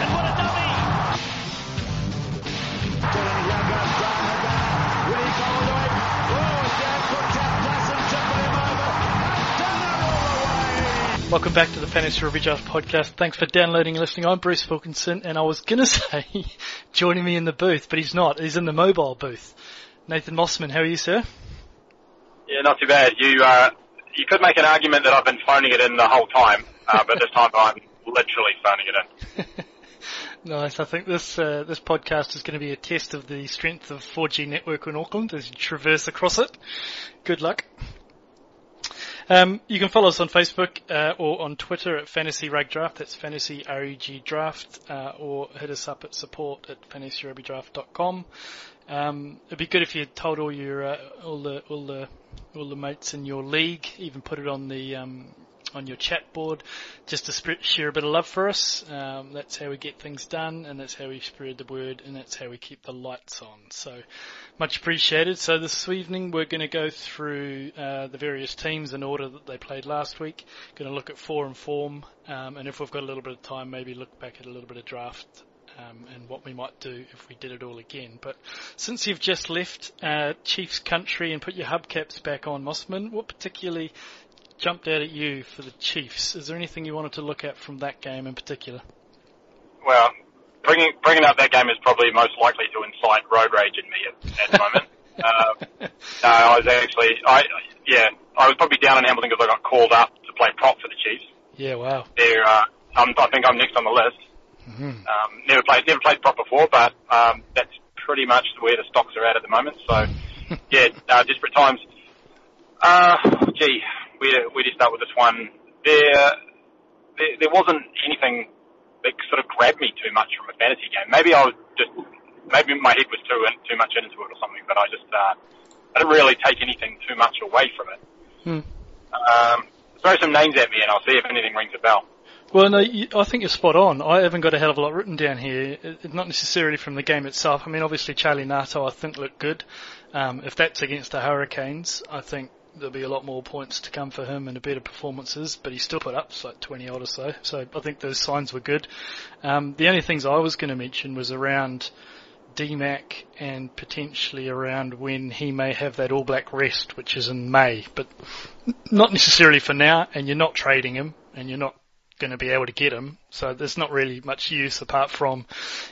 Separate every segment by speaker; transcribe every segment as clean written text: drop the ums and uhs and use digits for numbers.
Speaker 1: And what a dummy! Welcome back to the Fantasy Rugby Draft podcast. Thanks for downloading and listening. I'm Bruce Wilkinson, and I was going to say joining me in the booth, but he's not. He's in the mobile booth. Nathan Mossman, how are you, sir?
Speaker 2: Yeah, not too bad. You could make an argument that I've been phoning it in the whole time, but this time I'm literally phoning it in.
Speaker 1: Nice. I think this podcast is going to be a test of the strength of 4G network in Auckland as you traverse across it. Good luck. You can follow us on Facebook or on Twitter at Fantasy Rugby Draft. That's Fantasy RUG Draft, or hit us up at support@fantasyrugbydraft.com. It'd be good if you told all your all the mates in your league, even put it on the on your chat board, just to share a bit of love for us. That's how we get things done, and that's how we spread the word, and that's how we keep the lights on. So much appreciated. So this evening we're going to go through the various teams in order that they played last week. Going to look at form, and if we've got a little bit of time, maybe look back at a little bit of draft and what we might do if we did it all again. But since you've just left Chiefs country and put your hubcaps back on, Mossman, what particularly jumped out at you for the Chiefs? Is there anything you wanted to look at from that game in particular?
Speaker 2: Well, bringing up that game is probably most likely to incite road rage in me at the moment. No, I was probably down in Hamilton because I got called up to play prop for the Chiefs.
Speaker 1: Yeah, wow.
Speaker 2: I think I'm next on the list.
Speaker 1: Mm-hmm.
Speaker 2: Never played prop before, but that's pretty much where the stocks are at the moment. So, yeah, disparate times. Where do you start with this one? There wasn't anything that sort of grabbed me too much from a fantasy game. Maybe my head was too much into it or something, but I didn't really take anything too much away from it. Throw some names at me and I'll see if anything rings a bell.
Speaker 1: Well, no, I think you're spot on. I haven't got a hell of a lot written down here, not necessarily from the game itself. I mean, obviously Charlie Nato I think looked good. If that's against the Hurricanes, I think there'll be a lot more points to come for him and better performances, but he still put up like 20 odd or so. So I think those signs were good. The only things I was going to mention was around DMAC and potentially around when he may have that All Black rest, which is in May, but not necessarily for now, and you're not trading him, and you're not going to be able to get him, so there's not really much use apart from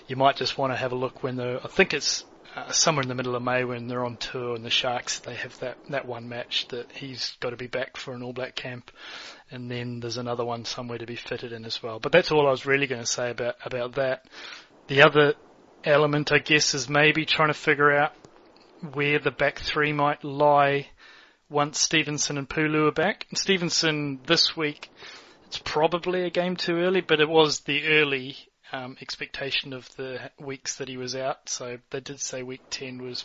Speaker 1: you might just want to have a look when I think it's somewhere in the middle of May when they're on tour, and the Sharks, they have that one match that he's got to be back for an All Black camp, and then there's another one somewhere to be fitted in as well. But that's all I was really going to say about that. The other element, I guess, is maybe trying to figure out where the back three might lie once Stevenson and Pulu are back. And Stevenson this week, it's probably a game too early, but it was the early expectation of the weeks that he was out. So they did say week 10 was,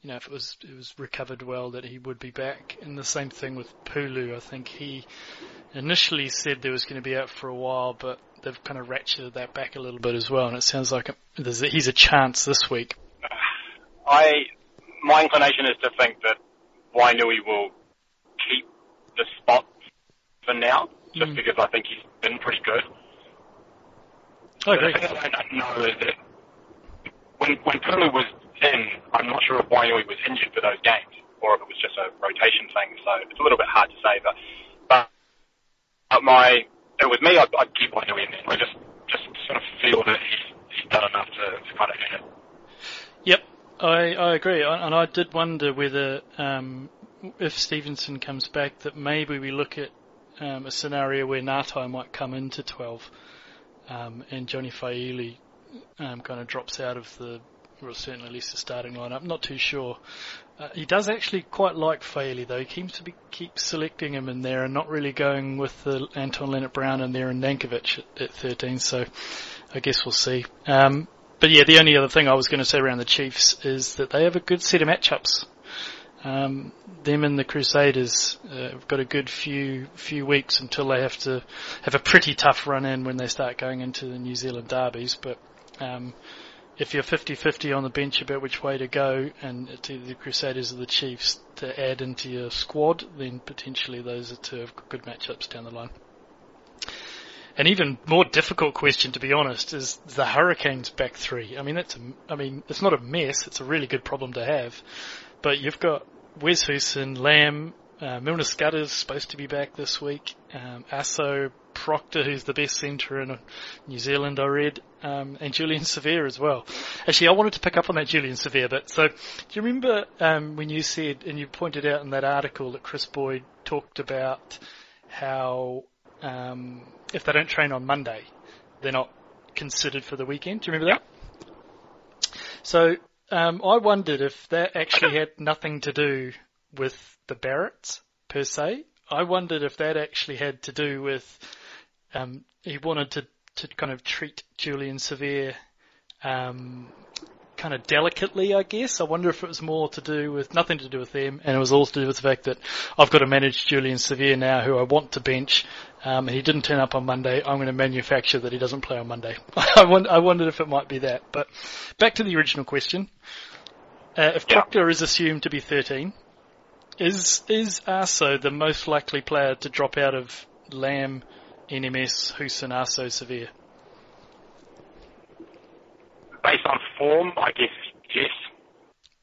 Speaker 1: if it was recovered well, that he would be back. And the same thing with Pulu. I think he initially said there was going to be out for a while, but they've kind of ratcheted that back a little bit as well. And it sounds like he's a chance this week.
Speaker 2: My inclination is to think that Wainui will keep the spot for now, just because I think he's been pretty good.
Speaker 1: I agree.
Speaker 2: The thing I don't know is that when Pulu was in, I'm not sure if Wainui was injured for those games, or if it was just a rotation thing, so it's a little bit hard to say, but it was me, I'd keep Wainui in there. I just sort of feel that he's done enough to kind of earn it.
Speaker 1: Yep, I agree, and I did wonder whether if Stevenson comes back, that maybe we look at a scenario where Ngatai might come into 12, and Johnny Faiuli kind of drops out of or certainly at least the starting lineup. Not too sure. He does actually quite like Faiuli though. He seems to keep selecting him in there and not really going with the Anton Leonard-Brown in there and Nankovic at 13. So I guess we'll see. But yeah, the only other thing I was going to say around the Chiefs is that they have a good set of matchups. Them and the Crusaders have got a good few weeks until they have to have a pretty tough run in when they start going into the New Zealand derbies. But if you're 50-50 on the bench about which way to go, and it's either the Crusaders or the Chiefs to add into your squad, then potentially those are two have good matchups down the line. An even more difficult question, to be honest, is the Hurricanes back three. I mean, it's not a mess. It's a really good problem to have. But you've got Wes Huson, Lamb, Milner Scudder's supposed to be back this week. Asso, Proctor, who's the best centre in New Zealand, I read, and Julian Severe as well. Actually, I wanted to pick up on that Julian Severe bit. So, do you remember when you said, and you pointed out in that article that Chris Boyd talked about how if they don't train on Monday, they're not considered for the weekend? Do you remember that? So, I wondered if that actually had nothing to do with the Barretts, per se. I wondered if that actually had to do with he wanted to kind of treat Julian Severe kind of delicately, I guess. I wonder if it was more to do with, nothing to do with them, and it was all to do with the fact that I've got to manage Julian Severe now, who I want to bench. He didn't turn up on Monday. I'm going to manufacture that he doesn't play on Monday. I wondered if it might be that. But back to the original question. If Proctor is assumed to be 13, is Arso the most likely player to drop out of Lamb, NMS, Huson, Arso, Severe?
Speaker 2: Based on form, I guess, yes.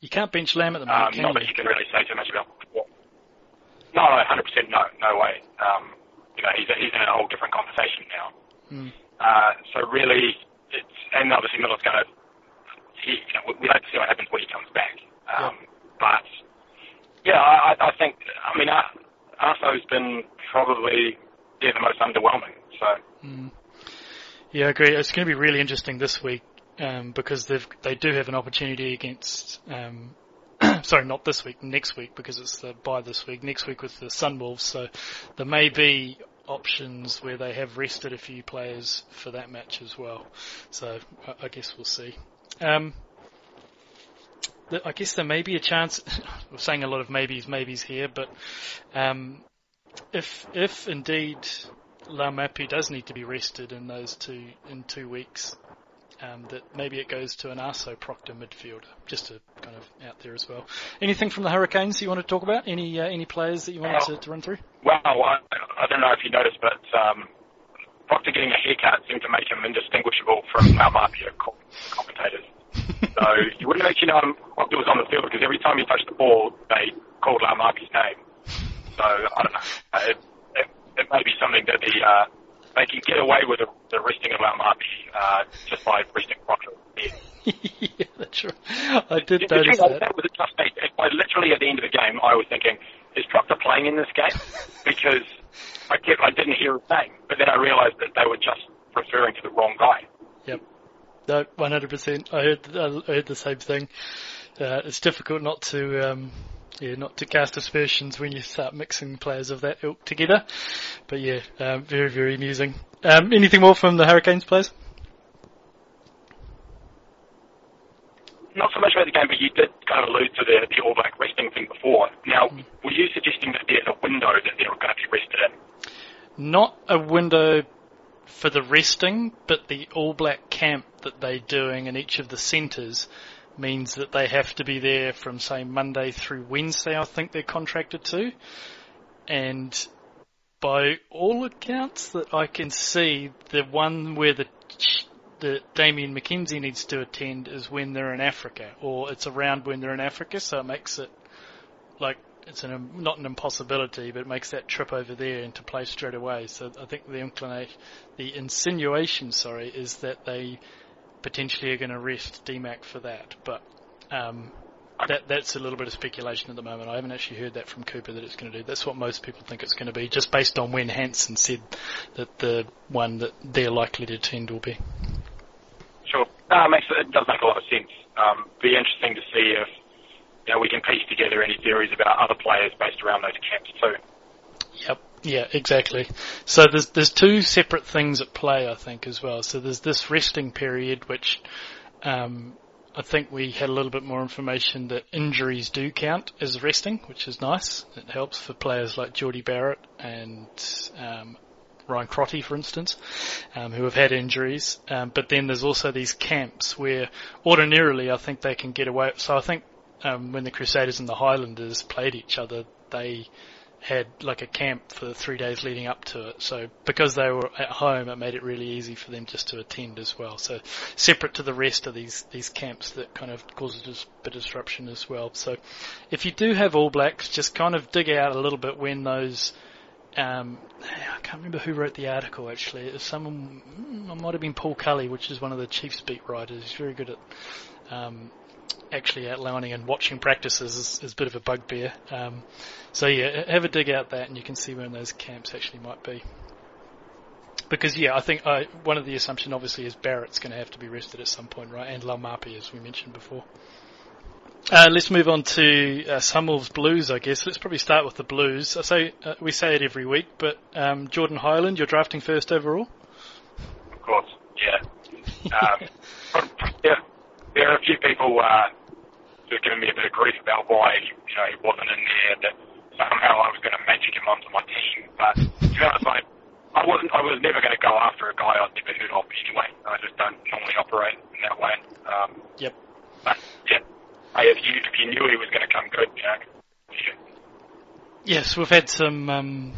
Speaker 1: You can't bench Lamb at the moment, can
Speaker 2: not
Speaker 1: you?
Speaker 2: that you can really say too much about form. No, 100% no way. He's in a whole different conversation now. So really, and obviously Miller's going to, we have to see what happens when he comes back. But, I think, Arso's been probably, the most underwhelming, so.
Speaker 1: Yeah, I agree. It's going to be really interesting this week, because they do have an opportunity against, sorry, not this week, next week, because it's the bye this week, next week with the Sunwolves, so there may be options where they have rested a few players for that match as well. So I guess we'll see. I guess there may be a chance, we're saying a lot of maybes here, but if indeed Laumapi does need to be rested in in 2 weeks, that maybe it goes to an Arso Proctor midfielder, just to kind of out there as well. Anything from the Hurricanes you want to talk about? Any players that you wanted to run through?
Speaker 2: Well, I don't know if you noticed, but Proctor getting a haircut seemed to make him indistinguishable from Laumapi commentators. So you wouldn't actually know what was on the field, because every time he touched the ball, they called Laumapi's name. So I don't know. It may be something that they can get away with the resting of Laumapi just by resting Proctor.
Speaker 1: Yeah, that's right. I did notice that.
Speaker 2: That was a tough day. Literally at the end of the game, I was thinking, is Proctor playing in this game? Because I didn't hear his name, but then I realised that they were just referring to the wrong guy.
Speaker 1: Yep. No, 100%. I heard the same thing. It's difficult not to cast aspersions when you start mixing players of that ilk together. But yeah, very, very amusing. Anything more from the Hurricanes players?
Speaker 2: Not so much about the game, but you did kind of allude to the All Black resting thing before. Now, were you suggesting that there's a window that they're going to be rested in?
Speaker 1: Not a window for the resting, but the All Black camp that they're doing in each of the centres means that they have to be there from, say, Monday through Wednesday, I think they're contracted to. And by all accounts that I can see, the one where the Damien McKenzie needs to attend is when they're in Africa, or it's around when they're in Africa, so it makes it like it's not an impossibility, but it makes that trip over there into play straight away. So I think the insinuation, is that they potentially are going to rest DMAC for that, but that's a little bit of speculation at the moment. I haven't actually heard that from Cooper that it's going to do. That's what most people think it's going to be, just based on when Hansen said that the one that they're likely to attend will be.
Speaker 2: Sure. It does make a lot of sense. Be interesting to see if we can piece together any theories about other players based around those camps too.
Speaker 1: Yep. Yeah, exactly. So there's two separate things at play, I think, as well. So there's this resting period, which I think we had a little bit more information that injuries do count as resting, which is nice. It helps for players like Geordie Barrett and Ryan Crotty, for instance, who have had injuries. But then there's also these camps where ordinarily I think they can get away. So I think when the Crusaders and the Highlanders played each other, they had like a camp for the 3 days leading up to it. So because they were at home, it made it really easy for them just to attend as well. So separate to the rest of these camps that kind of causes a bit of disruption as well. So if you do have All Blacks, just kind of dig out a little bit when those, I can't remember who wrote the article actually. It was someone, it might have been Paul Cully, which is one of the Chiefs beat writers. He's very good at actually outlining and watching practices is a bit of a bugbear. So yeah, have a dig out that and you can see when those camps actually might be. Because yeah, I think one of the assumption obviously is Barrett's going to have to be rested at some point, right? And Laumapi, as we mentioned before. Let's move on to Sunwolves Blues, I guess. Let's probably start with the Blues. We say it every week, but Jordan Hyland, you're drafting first overall?
Speaker 2: Of course, yeah. Yeah. There are a few people who have given me a bit of grief about why he wasn't in there, that somehow I was going to magic him onto my team. But to be honest, I was never going to go after a guy I'd never heard of anyway. I just don't normally operate in that way.
Speaker 1: Yep.
Speaker 2: But yeah, hey, if you knew he was going to come good, yeah.
Speaker 1: Yes, we've had some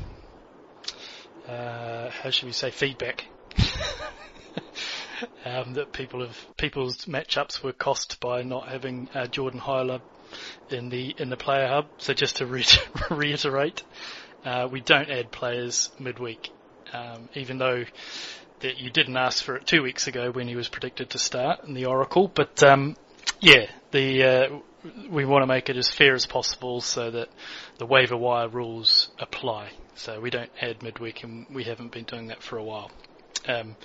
Speaker 1: how should we say, feedback. That people's matchups were cost by not having Jordan Hyland in the player hub. So just to reiterate, we don't add players midweek, even though that you didn't ask for it 2 weeks ago when he was predicted to start in the Oracle. But we want to make it as fair as possible so that the waiver wire rules apply. So we don't add midweek, and we haven't been doing that for a while.
Speaker 2: And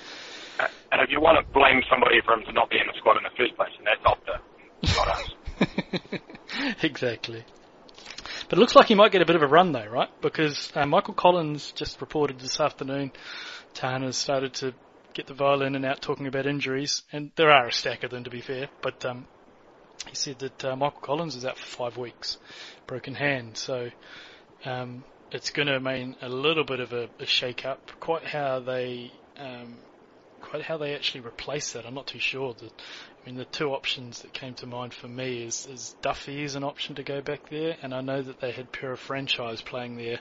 Speaker 2: if you want to blame somebody for him to not be in the squad in the first place, and that's up to not us.
Speaker 1: Exactly. But it looks like he might get a bit of a run though, right? Because Michael Collins just reported this afternoon Tahana's started to get the violin and out talking about injuries, and there are a stack of them to be fair, but he said that Michael Collins is out for 5 weeks, broken hand, so it's going to mean a little bit of a shake-up. Quite how they actually replace that, I'm not too sure. The two options that came to mind for me is Duffy is an option to go back there, and I know that they had Pura Franchise playing there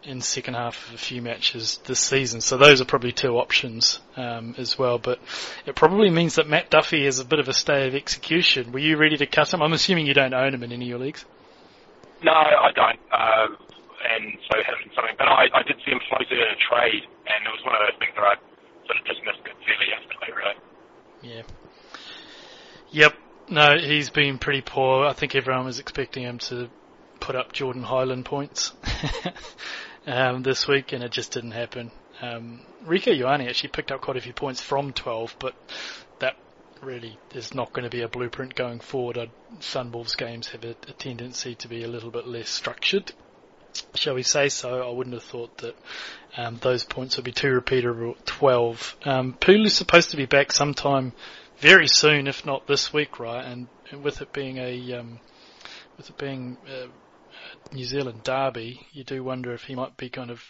Speaker 1: in second half of a few matches this season, so those are probably two options as well. But it probably means that Matt Duffy has a bit of a stay of execution. Were you ready to cut him? I'm assuming you don't own him in any of your leagues.
Speaker 2: No, I don't. And so having something, but I did see him floated in a trade, and it was one of those things that I sort of dismissed it fairly yesterday, really. Yeah.
Speaker 1: Yep. No, he's been pretty poor. I think everyone was expecting him to put up Jordan Hyland points this week, and it just didn't happen. Rico Ioane actually picked up quite a few points from 12, but that really is not going to be a blueprint going forward. Sunwolves games have a tendency to be a little bit less structured, shall we say, so I wouldn't have thought that those points would be too repeatable at 12. Pulu's supposed to be back sometime very soon, if not this week, right? And with it being a New Zealand derby, you do wonder if he might be kind of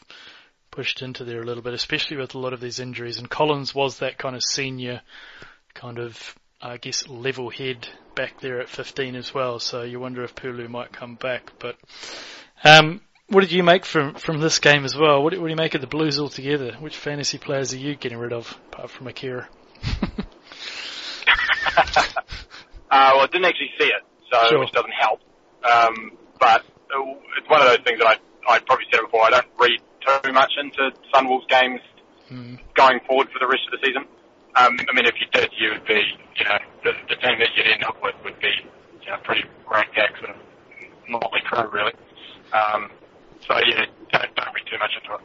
Speaker 1: pushed into there a little bit, especially with a lot of these injuries. And Collins was that kind of senior, kind of, I guess, level head back there at 15 as well. So you wonder if Pulu might come back. But what did you make from this game as well? What do you make of the Blues altogether? Which fantasy players are you getting rid of, apart from Akira?
Speaker 2: Well, I didn't actually see it, so
Speaker 1: sure.
Speaker 2: Which doesn't help. But it's one of those things that I probably said before. I don't read too much into Sunwolves games going forward for the rest of the season. If you did, you would be, the team that you'd end up with would be, pretty rank-pack sort of motley crew, really. So yeah, don't read too much into it.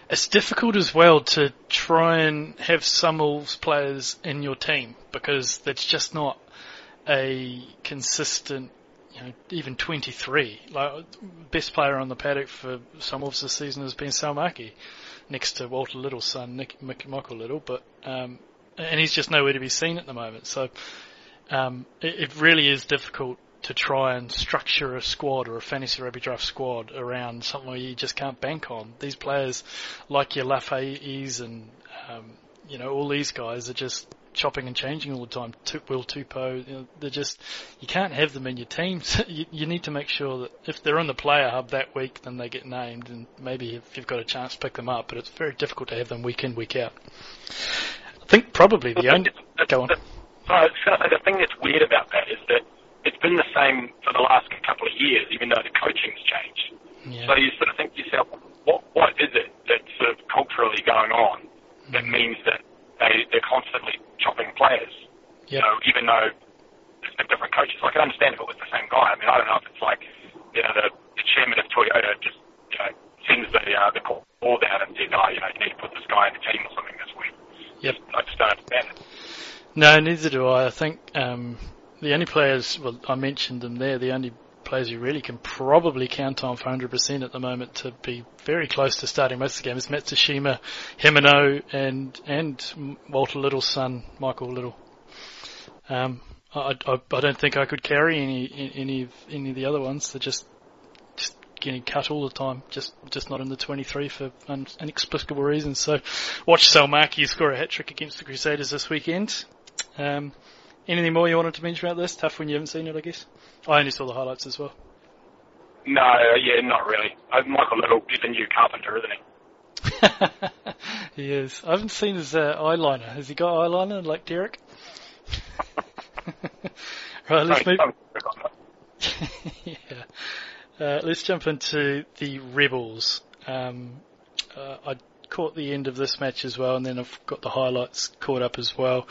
Speaker 1: It's difficult as well to try and have Sunwolves players in your team because that's just not a consistent, even 23. Like, best player on the paddock for Sunwolves this season has been Salmaki, next to Walter Little's son, Michael Little, but and he's just nowhere to be seen at the moment. So it really is difficult to try and structure a squad or a Fantasy Rugby Draft squad around something where you just can't bank on. These players, like your Lafayette's and all these guys, are just chopping and changing all the time. Will Tupou, they're just, you can't have them in your team. You need to make sure that if they're on the player hub that week, then they get named, and maybe if you've got a chance, pick them up. But it's very difficult to have them week in, week out. I think probably the only... Go on.
Speaker 2: The thing that's weird about that is that it's been the same for the last couple of years, even though the coaching's changed. Yeah. So you sort of think to yourself, what is it that's sort of culturally going on that means that they're constantly chopping players?
Speaker 1: Yep.
Speaker 2: Even though there's different coaches. I can understand if it was the same guy. I mean, I don't know if it's like, the chairman of Toyota just, sends the call down and says, you need to put this guy in the team or something this week.
Speaker 1: Yep.
Speaker 2: I just don't understand it.
Speaker 1: No, neither do I. I think the only players, well, I mentioned them there, the only players you really can probably count on for 100% at the moment to be very close to starting most of the game is Matsushima, Himeno, and Walter Little's son, Michael Little. I don't think I could carry any of the other ones. They're just getting cut all the time, just not in the 23 for inexplicable reasons. So watch Salmaki score a hat-trick against the Crusaders this weekend. Anything more you wanted to mention about this? Tough when you haven't seen it, I guess. I only saw the highlights as well.
Speaker 2: No, not really. Michael Little is a new carpenter, isn't
Speaker 1: he? He is. I haven't seen his eyeliner. Has he got eyeliner like Derek? Right, let's move. Yeah. Let's jump into the Rebels. I caught the end of this match as well, and then I've got the highlights caught up as well.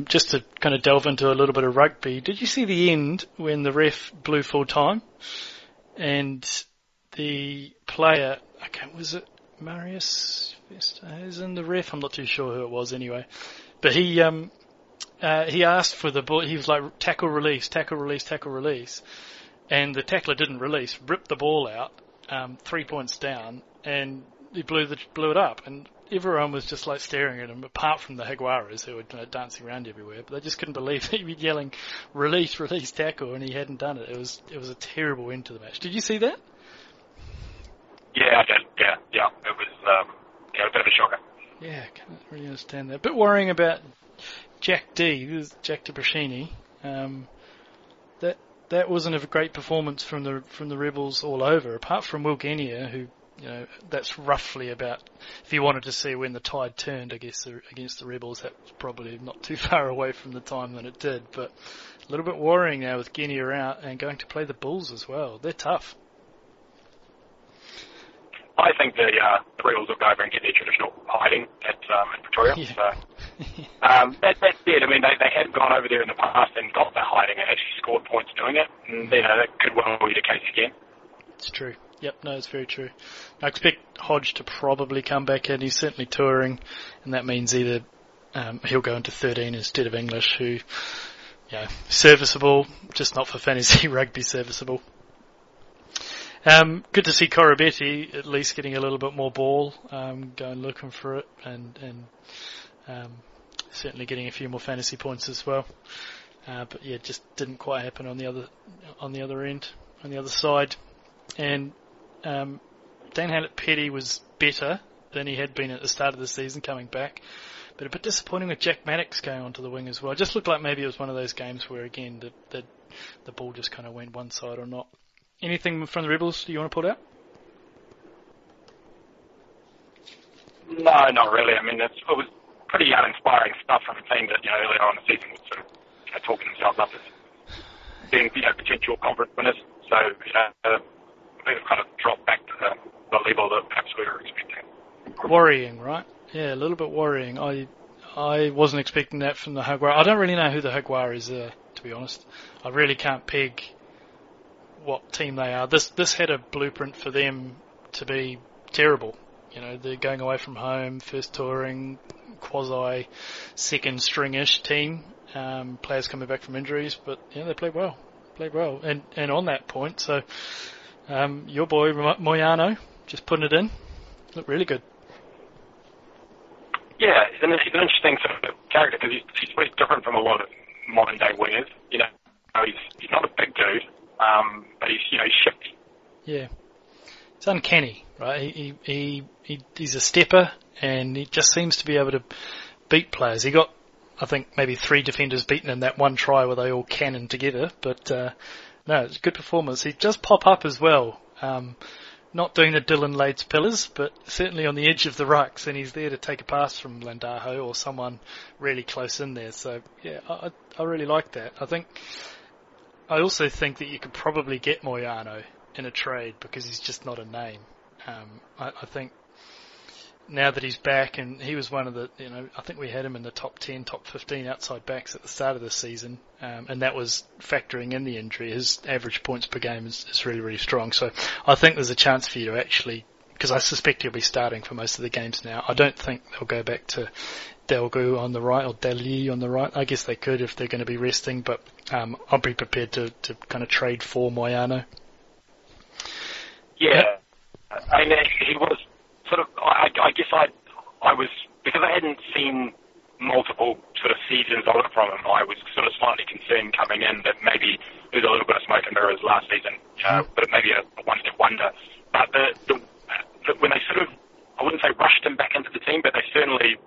Speaker 1: Just to kind of delve into a little bit of rugby, did you see the end when the ref blew full time and the player, was it Marius Vestazen, the ref? I'm not too sure who it was anyway, but he asked for the ball. He was like, tackle release, and the tackler didn't release, ripped the ball out, 3 points down, and he blew it up, and everyone was just like staring at him, apart from the Jaguaras who were dancing around everywhere. But they just couldn't believe he was yelling, "Release, tackle," and he hadn't done it. It was a terrible end to the match. Did you see that?
Speaker 2: Yeah, I did. Yeah. It was a bit of a shocker.
Speaker 1: Yeah, I can't really understand that. A bit worrying about Jack DeBrashini. That wasn't a great performance from the Rebels all over, apart from Will Genia, who, that's roughly about, if you wanted to see when the tide turned, I guess, against the Rebels, that's probably not too far away from the time that it did, but a little bit worrying now with Genia out and going to play the Bulls as well. They're tough.
Speaker 2: I think the Rebels will go over and get their traditional hiding in Pretoria.
Speaker 1: Yeah.
Speaker 2: So, that's it. I mean, they had gone over there in the past and got the hiding and actually scored points doing it. And, that could well be the case again.
Speaker 1: It's true. Yep, no, it's very true. I expect Hodge to probably come back in. He's certainly touring, and that means either he'll go into 13 instead of English, who, serviceable, just not for fantasy rugby serviceable. Good to see Corabetti at least getting a little bit more ball, going looking for it, and certainly getting a few more fantasy points as well. But yeah, it just didn't quite happen on the other end, on the other side. And Dan Hallett-Petty was better than he had been at the start of the season coming back, but a bit disappointing with Jack Maddox going onto the wing as well. It just looked like maybe it was one of those games where again the ball just kind of went one side or not. Anything from the Rebels do you want to put out?
Speaker 2: No, not really. I mean, it was pretty uninspiring stuff from a team that, earlier on in the season was sort of talking themselves up as being, potential conference winners. So, they've kind of dropped back to the level that perhaps we were expecting.
Speaker 1: Worrying, right? Yeah, a little bit worrying. I wasn't expecting that from the Jaguar. I don't really know who the Jaguar is, to be honest. I really can't peg what team they are. This had a blueprint for them to be terrible. They're going away from home, first touring, quasi second string-ish team. Players coming back from injuries, but they played well. And on that point, so your boy Moyano just putting it in, looked really good. Yeah,
Speaker 2: he's an interesting sort of character because he's very different from a lot of modern day wingers. He's not a big dude. But he's shifty. Yeah,
Speaker 1: it's uncanny, right? He's a stepper, and he just seems to be able to beat players. He got, I think maybe 3 defenders beaten in that one try where they all cannoned together. But no, it's a good performance. He does pop up as well. Not doing the Dylan Lades pillars, but certainly on the edge of the rucks, and he's there to take a pass from Landaho or someone really close in there. So yeah, I really like that. I also think that you could probably get Moyano in a trade because he's just not a name. I think now that he's back, and he was one of the, I think we had him in the top 10, top 15 outside backs at the start of the season, and that was factoring in the injury. His average points per game is really, really strong. So I think there's a chance for you to actually, because I suspect he'll be starting for most of the games now. I don't think they'll go back to Delgu on the right or Deli on the right. I guess they could if they're going to be resting, but I'll be prepared to kind of trade for Moyano.
Speaker 2: Yeah, I mean, he was sort of, I guess I was, because I hadn't seen multiple sort of seasons of it from him, I was sort of slightly concerned coming in that maybe there was a little bit of smoke and mirrors last season, but maybe a one-step wonder. But when they sort of, I wouldn't say rushed him back into the team, but they certainly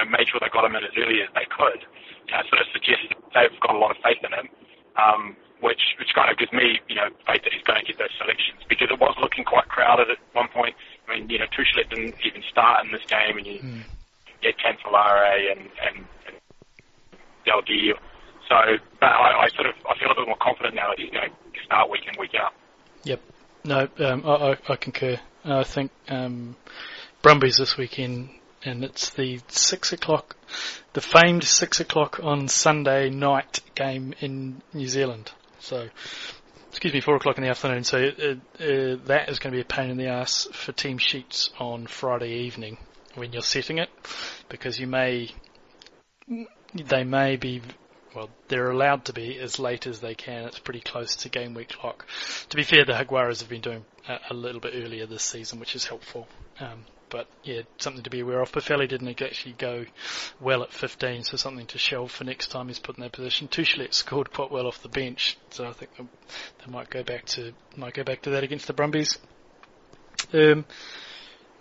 Speaker 2: made sure they got him in as early as they could, sort of suggests they've got a lot of faith in him, which kind of gives me, faith that he's going to get those selections, because it was looking quite crowded at one point. I mean, Tuchlet didn't even start in this game, and you get Cancelare and Delgi. So, but I feel a bit more confident now that he's going to start week in, week out.
Speaker 1: Yep. No, I concur. I think Brumbies this weekend, and it's the 6 o'clock, the famed 6 o'clock on Sunday night game in New Zealand. So, 4 o'clock in the afternoon. So that is going to be a pain in the ass for team sheets on Friday evening when you're setting it, because they may be, well, they're allowed to be as late as they can. It's pretty close to Gameweek clock. To be fair, the Jaguares have been doing a little bit earlier this season, which is helpful. But yeah, something to be aware of. Buffeli didn't actually go well at 15, so something to shelve for next time he's put in that position. Tuchlet scored quite well off the bench, so I think they might go back to that against the Brumbies. Well,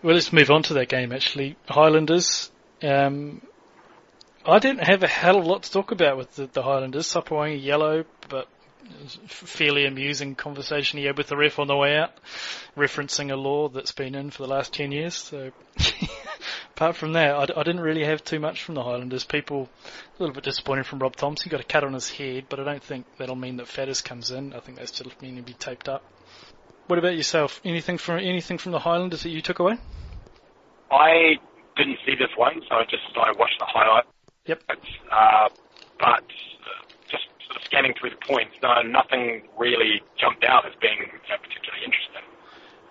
Speaker 1: let's move on to that game actually. Highlanders. I didn't have a hell of a lot to talk about with the Highlanders. Sapuangi yellow, but fairly amusing conversation he had with the ref on the way out, referencing a law that's been in for the last 10 years. So apart from that, I didn't really have too much from the Highlanders. People a little bit disappointed from Rob Thompson. He got a cut on his head, but I don't think that'll mean that Faddis comes in. I think that's just meaning to be taped up. What about yourself? Anything from the Highlanders that you took away?
Speaker 2: I didn't see this one, so I watched the highlights.
Speaker 1: Yep.
Speaker 2: But just sort of scanning through the points, nothing really jumped out as being particularly interesting.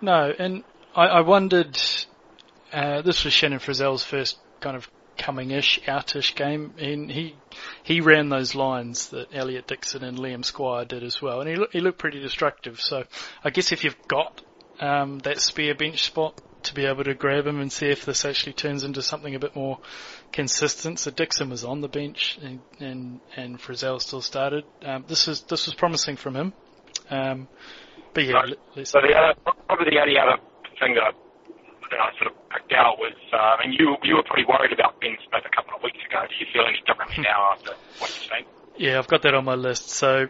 Speaker 1: No, and I wondered, this was Shannon Frizzell's first kind of coming-ish, out-ish game, and he ran those lines that Elliot Dixon and Liam Squire did as well, and he looked pretty destructive. So I guess if you've got that spare bench spot to be able to grab him and see if this actually turns into something a bit more consistent. So Dixon was on the bench and Frizzell still started. This was promising from him. But yeah,
Speaker 2: so probably the only other thing that I sort of picked out was, you were pretty worried about Ben Smith a couple of weeks ago. Do you feel any differently now after what you've seen?
Speaker 1: Yeah, I've got that on my list. So,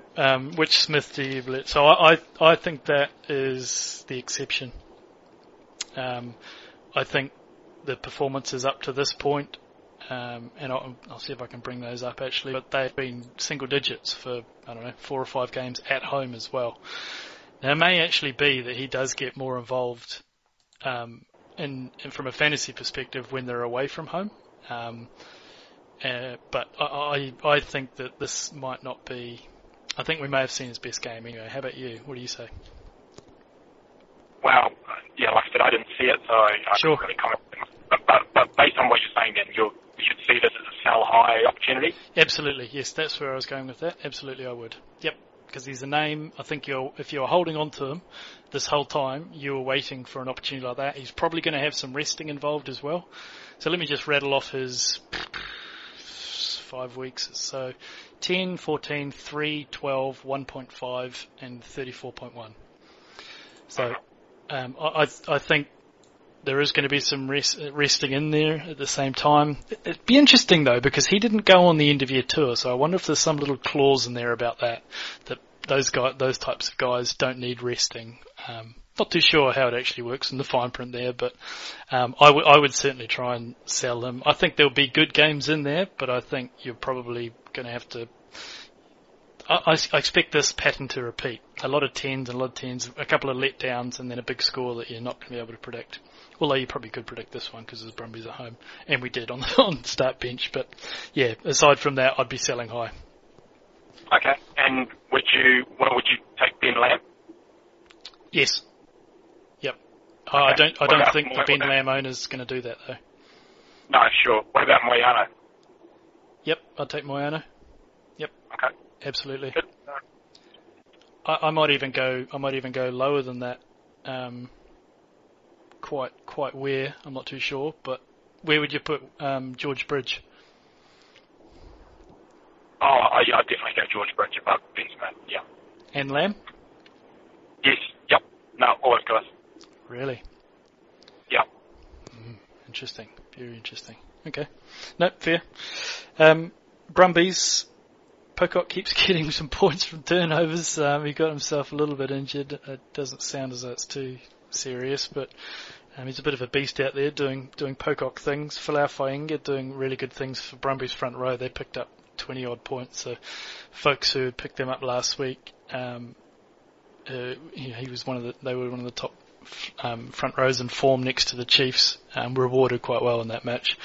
Speaker 1: which Smith do you believe? So I think that is the exception. I think the performances up to this point, and I'll see if I can bring those up actually, but they've been single digits for, 4 or 5 games at home as well. Now it may actually be that he does get more involved, in from a fantasy perspective when they're away from home. But I think that this might not be, I think we may have seen his best game anyway. How about you? What do you say?
Speaker 2: Well, yeah, like I said, I didn't see it, so I
Speaker 1: Sure.
Speaker 2: can't really comment. But based on what you're saying, then you should see this as a sell high opportunity.
Speaker 1: Absolutely, yes, that's where I was going with that. Absolutely, I would. Yep, because he's a name. I think if you're holding on to him this whole time, you were waiting for an opportunity like that. He's probably going to have some resting involved as well. So let me just rattle off his 5 weeks. So 10, 14, 3, 12, 1.5, and 34.1. So I think there is going to be some resting in there at the same time. It'd be interesting though, because he didn't go on the end of year tour, so I wonder if there's some little clause in there about that those types of guys don't need resting. Not too sure how it actually works in the fine print there, but I would certainly try and sell him. I think there'll be good games in there, but I think you're probably going to have to. I expect this pattern to repeat. A lot of tens, a couple of letdowns, and then a big score that you're not going to be able to predict. Although you probably could predict this one because there's Brumbies at home, and we did on the start bench. But yeah, aside from that, I'd be selling high.
Speaker 2: Okay, and would you take Ben Lamb?
Speaker 1: Yes. Yep.
Speaker 2: Okay.
Speaker 1: I don't think the Ben Lamb owner's going to do that though.
Speaker 2: No, sure. What about Moyano?
Speaker 1: Yep, I'd take Moyano. Yep.
Speaker 2: Okay.
Speaker 1: Absolutely.
Speaker 2: Good.
Speaker 1: I might even go lower than that. Quite where, I'm not too sure, but where would you put George Bridge?
Speaker 2: I'd definitely go George Bridge above Ben Smith, yeah.
Speaker 1: And Lamb?
Speaker 2: Yes, yep. No, all those guys.
Speaker 1: Really?
Speaker 2: Yeah.
Speaker 1: Interesting. Very interesting. Okay. No, fair. Brumbies, Pocock keeps getting some points from turnovers. He got himself a little bit injured. It doesn't sound as though it's too serious, but he's a bit of a beast out there doing Pocock things. Folau Fainga doing really good things for Brumbies front row. They picked up 20 odd points. So folks who had picked them up last week, he was they were one of the top front rows in form next to the Chiefs, rewarded quite well in that match.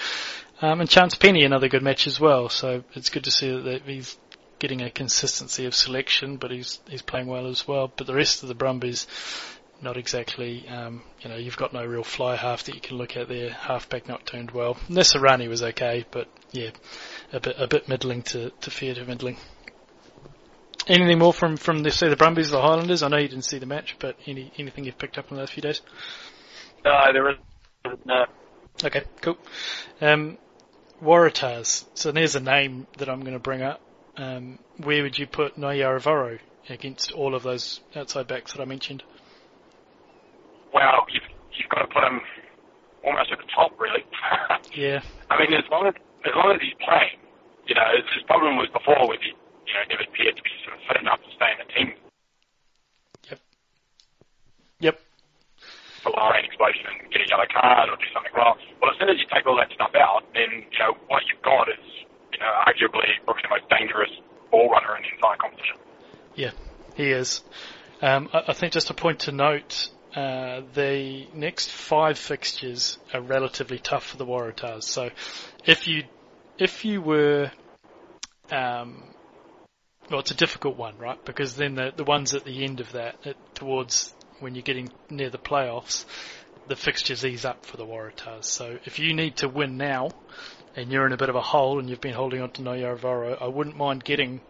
Speaker 1: And Chance Penny, another good match as well. So it's good to see that he's getting a consistency of selection, but he's playing well as well. But the rest of the Brumbies, not exactly, you've got no real fly half that you can look at there. Halfback not turned well. Nesarani was okay, but yeah, a bit middling to fair to middling. Anything more from the Brumbies or the Highlanders? I know you didn't see the match, but anything you've picked up in the last few days?
Speaker 2: No, there isn't. No.
Speaker 1: Okay, cool. Waratahs. So there's a name that I'm going to bring up. Where would you put Naiyaravoro against all of those outside backs that I mentioned?
Speaker 2: Well, you've got to put him almost at the top, really.
Speaker 1: Yeah.
Speaker 2: I mean, as long as he's playing, his problem was before with never appeared to be sort of fit enough to stay in the team.
Speaker 1: Yep.
Speaker 2: For line explosion and get a yellow card or do something wrong. Well, as soon as you take all that stuff out, then what you've got is arguably probably the most dangerous ball runner in the entire competition. Yeah,
Speaker 1: he is. I think just a point to note, the next 5 fixtures are relatively tough for the Waratahs. So if you were, well, it's a difficult one, right? Because then the ones at the end of that, towards when you're getting near the playoffs, the fixtures ease up for the Waratahs. So if you need to win now, and you're in a bit of a hole and you've been holding on to Naiyaravoro, I wouldn't mind getting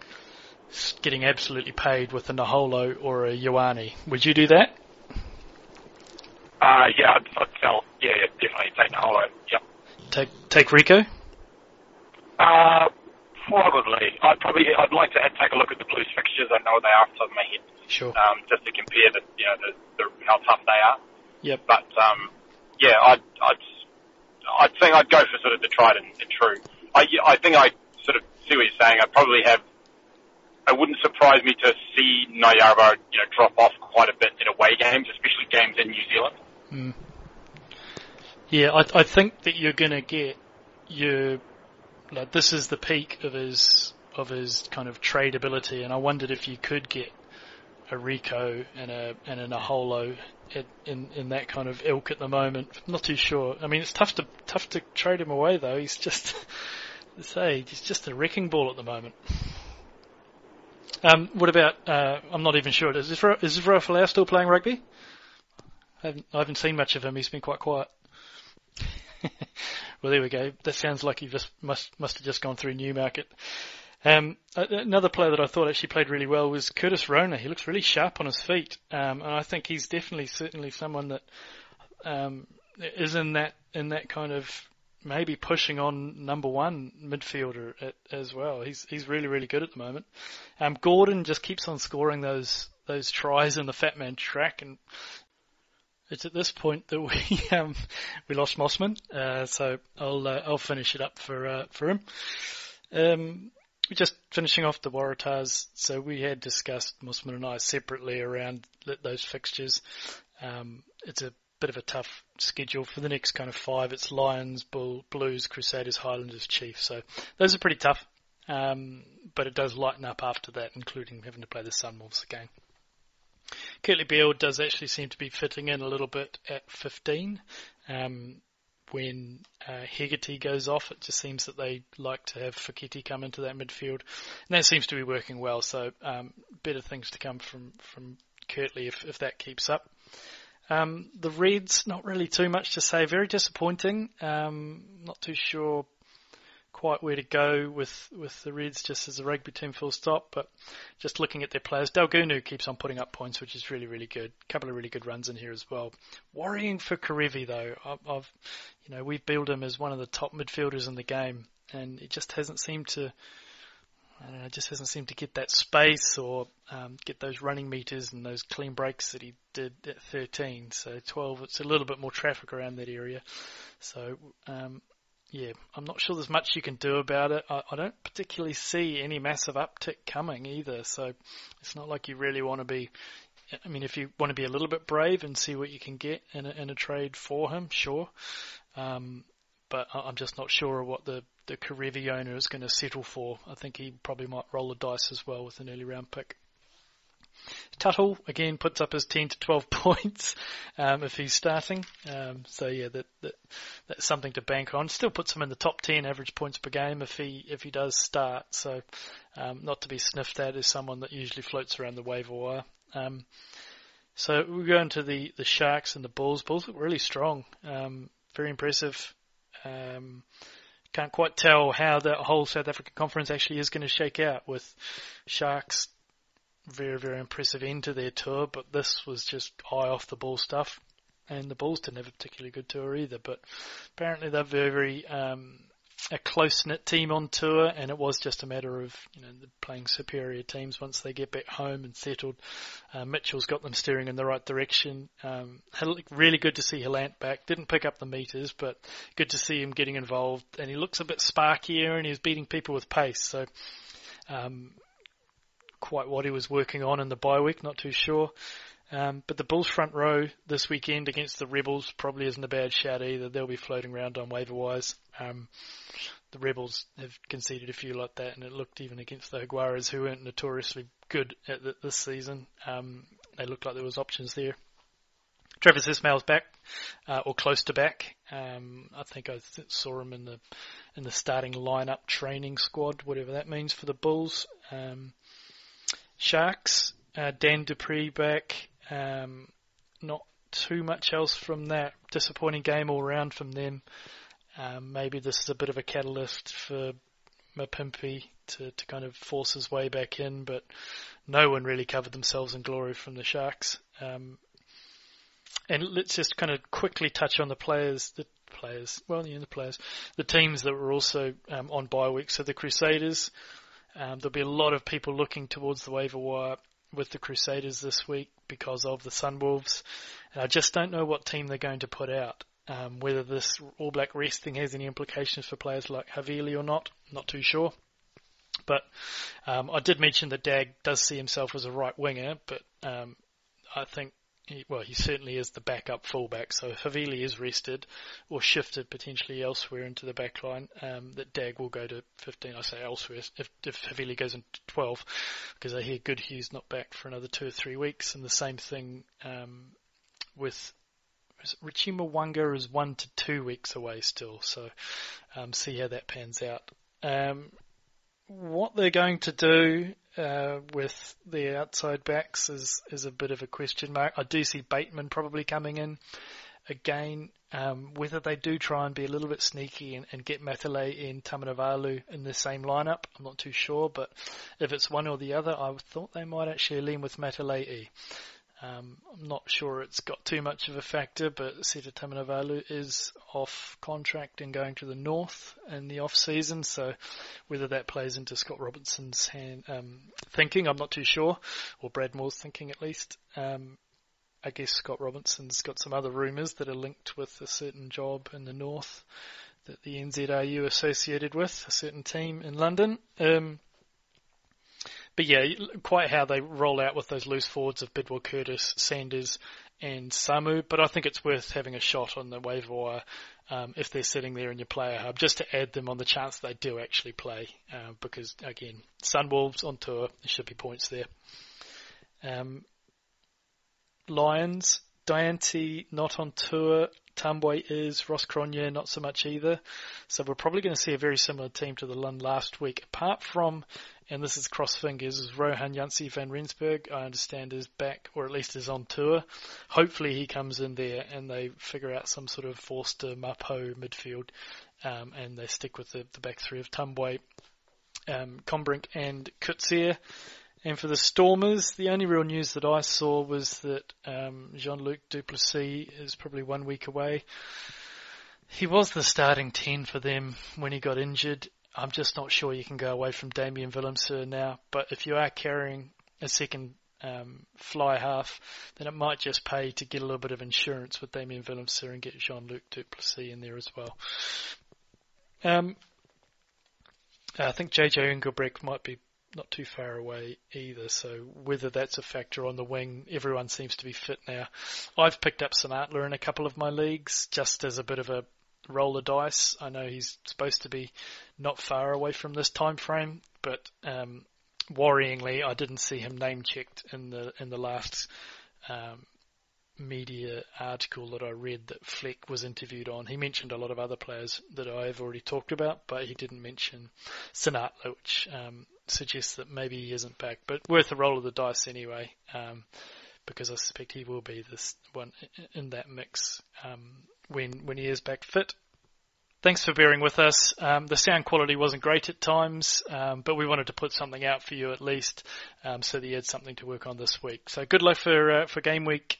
Speaker 1: absolutely paid with a Naholo or a Ioane. Would you do that?
Speaker 2: Yeah, I'd sell. Yeah, definitely take Naholo. Yep.
Speaker 1: Take Rico?
Speaker 2: Probably. I'd like to take a look at the Blues fixtures. I know what they are off the top of my head.
Speaker 1: Sure.
Speaker 2: Just to compare the how tough they are.
Speaker 1: Yep.
Speaker 2: But yeah, I think I'd go for sort of the tried and true. I think I sort of see what you're saying. It wouldn't surprise me to see Naiyaravoro, drop off quite a bit in away games, especially games in New Zealand.
Speaker 1: Mm. Yeah, I think that you're going to get this is the peak of his kind of tradability, and I wondered if you could get a Rico and a Naholo in that kind of ilk at the moment. I'm not too sure. I mean, it's tough to trade him away though. He's just a wrecking ball at the moment. What about? I'm not even sure. Is Israel Folau still playing rugby? I haven't seen much of him. He's been quite quiet. Well, there we go. That sounds like he just must have just gone through Newmarket. Another player that I thought actually played really well was Curtis Rona. He looks really sharp on his feet, and I think he's certainly someone that is in that kind of maybe pushing on number one midfielder as well. He's really, really good at the moment. Gordon just keeps on scoring those tries in the fat man track, and It's at this point that we lost Mossman, so I'll finish it up for him. Just finishing off the Waratahs, so we had discussed Mossman and I separately around those fixtures. It's a bit of a tough schedule for the next kind of 5. It's Lions, Blues, Crusaders, Highlanders, Chiefs. So those are pretty tough, but it does lighten up after that, including having to play the Sunwolves again. Kirtley-Beale does actually seem to be fitting in a little bit at 15. When Hegarty goes off, it just seems that they like to have Foketi come into that midfield, and that seems to be working well. So better things to come from Kirtley if that keeps up. The Reds, not really too much to say. Very disappointing. Not too sure quite where to go with the Reds just as a rugby team full stop, but just looking at their players, Dalgunu keeps on putting up points, which is really, really good. A couple of really good runs in here as well. Worrying for Karevi though. We've billed him as one of the top midfielders in the game, and it just hasn't seemed to get that space or get those running meters and those clean breaks that he did at 13. So 12, it's a little bit more traffic around that area. So I'm not sure there's much you can do about it. I don't particularly see any massive uptick coming either. So it's not like you really want to be. I mean, if you want to be a little bit brave and see what you can get in a trade for him, sure. But I'm just not sure what the Karevi owner is going to settle for. I think he probably might roll the dice as well with an early round pick. Tuttle, again, puts up his 10 to 12 points if he's starting. That's something to bank on. Still puts him in the top 10 average points per game if he does start. So not to be sniffed at as someone that usually floats around the waiver wire. So we go into the Sharks and the Bulls. Bulls look really strong. Very impressive. Can't quite tell how the whole South African conference actually is going to shake out with Sharks. Very, very impressive end to their tour, but this was just eye off the ball stuff. And the Bulls didn't have a particularly good tour either, but apparently they're very, a close-knit team on tour, and it was just a matter of, playing superior teams once they get back home and settled. Mitchell's got them steering in the right direction. Really good to see Hillant back. Didn't pick up the meters, but good to see him getting involved. And he looks a bit sparkier, and he's beating people with pace, so, quite what he was working on in the bye week, not too sure. But the Bulls front row this weekend against the Rebels probably isn't a bad shout either. They'll be floating around on waiver wires. The Rebels have conceded a few like that, and it looked even against the Jaguares, who weren't notoriously good at this season. They looked like there was options there. Travis Ismail's back, or close to back. I think I saw him in the starting lineup training squad, whatever that means for the Bulls. Sharks, Dan Dupree back. Not too much else from that. Disappointing game all round from them. Maybe this is a bit of a catalyst for Mapimpi to kind of force his way back in, but no one really covered themselves in glory from the Sharks. And let's just kind of quickly touch on the teams that were also on bye week. So the Crusaders, there'll be a lot of people looking towards the waiver wire with the Crusaders this week because of the Sunwolves. And I just don't know what team they're going to put out. Whether this All Black rest thing has any implications for players like Havili or not too sure. But I did mention that Dag does see himself as a right winger, but I think he certainly is the backup fullback. So if Havili is rested or shifted potentially elsewhere into the back line, that Dag will go to 15. I say elsewhere if Havili goes into 12, because I hear Goodhugh's not back for another 2 or 3 weeks. And the same thing with Richie Mwanga is 1 to 2 weeks away still. So see how that pans out. What they're going to do with the outside backs is a bit of a question mark. I do see Bateman probably coming in again. Whether they do try and be a little bit sneaky and get Matalei and Tamanavalu in the same lineup, I'm not too sure. But if it's one or the other, I thought they might actually lean with Matalei. I'm not sure it's got too much of a factor, but Seta Tamanavalu is off contract and going to the north in the off season, so whether that plays into Scott Robertson's thinking, I'm not too sure, or Brad Moore's thinking at least. I guess Scott Robinson's got some other rumours that are linked with a certain job in the north that the NZRU associated with, a certain team in London. But yeah, quite how they roll out with those loose forwards of Bidwell, Curtis, Sanders and Samu. But I think it's worth having a shot on the waiver wire if they're sitting there in your player hub, just to add them on the chance they do actually play. Because, again, Sunwolves on tour, there should be points there. Lions, Diante not on tour. Tambwe is, Ross Cronje not so much either. So we're probably going to see a very similar team to the one last week, apart from, and this is cross fingers, is Rohan Janse van Rensburg, I understand, is back, or at least is on tour. Hopefully he comes in there and they figure out some sort of Forster, Mapo midfield, and they stick with the back three of Tambwe, Combrink and Kutsia. And for the Stormers, the only real news that I saw was that Jean-Luc Duplessis is probably 1 week away. He was the starting 10 for them when he got injured. I'm just not sure you can go away from Damien Willemse now. But if you are carrying a second fly half, then it might just pay to get a little bit of insurance with Damien Willemse and get Jean-Luc Duplessis in there as well. I think JJ Engelbrecht might be not too far away either, so whether that's a factor on the wing, everyone seems to be fit now. I've picked up Sinatla in a couple of my leagues just as a bit of a roll of dice. I know he's supposed to be not far away from this time frame, but worryingly, I didn't see him name checked in the last media article that I read that Fleck was interviewed on. He mentioned a lot of other players that I've already talked about, but he didn't mention Sinatla, which suggests that maybe he isn't back, but worth a roll of the dice anyway, because I suspect he will be this one in that mix when he is back fit. Thanks for bearing with us. The sound quality wasn't great at times, but we wanted to put something out for you at least, so that you had something to work on this week. So good luck for game week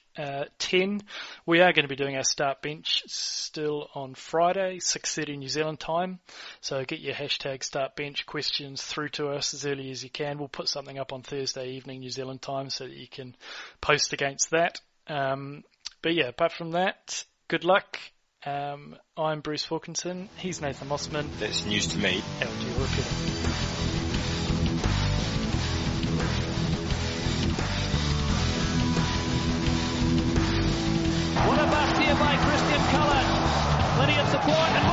Speaker 1: 10. We are going to be doing our start bench still on Friday, 6:30 New Zealand time. So get your hashtag start bench questions through to us as early as you can. We'll put something up on Thursday evening New Zealand time so that you can post against that. But yeah, apart from that, good luck. I'm Bruce Wilkinson. He's Nathan Mossman.
Speaker 3: That's news to me.
Speaker 1: LG Repeater.
Speaker 4: What a bust here by Christian Cullen. Plenty of support and